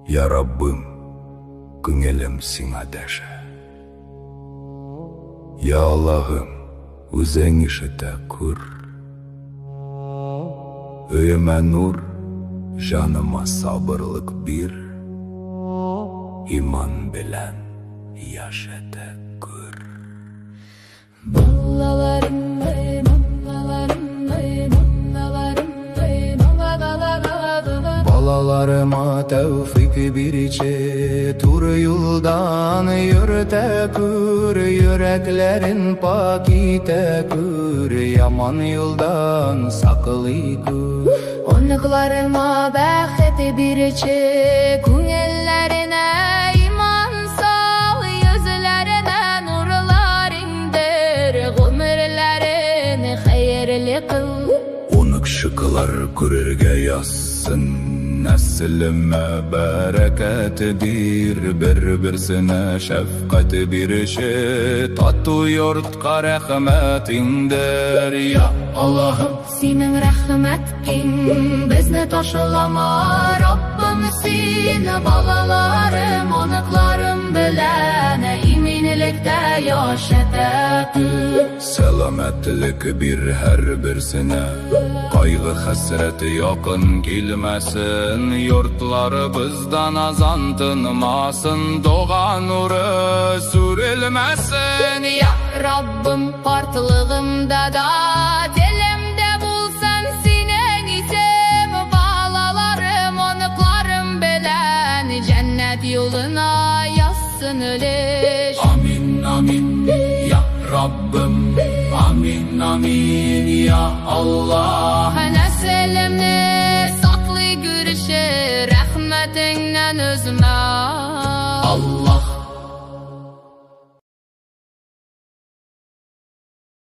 Ya Rabbim, көңелем сиңа дәшә. Ya Allah'ım, үзең ишетә күр. Өемә нур, жаныма сабырлык бир. Иман белән яшәтә күр. Балаларыма тәүфик бириче, тур юлдан йөртә күр, йөрәкләрен пак итә күр, яман юлдан саклый күр. Оныкларыма бәхет бириче, күңелләренә иман сал, йөзләренә нурлар иңдер, гомерләрен хәерле кыл. Унык шыкылар күрергә язсын, нәселемә бәрәкәт бир, бер-берсенә шәфкать бирче, тату йортка рәхмәт иңдер. Я Аллаһым, Синең рәхмәт киң, безне ташлама, Раббым, син балаларым, оныкларым белән иминлектә яшәтә күр. сәламәтлек бир һәрберсенә, кайгы хәсрәт якын килмәсен, йортларыбыздан азан тынмасын, дуга нуры сүрелмәсен. Я Раббым, картлыгымда да телемдә булсын синең исем, балаларым, оныкларым белән җәннәт юлына язсын өлеш. Амин, амин, я Rabbim, amin, amin, ya Allah. Нәселемне саклый күрше, рәхмәтеңнән үзмә. Allah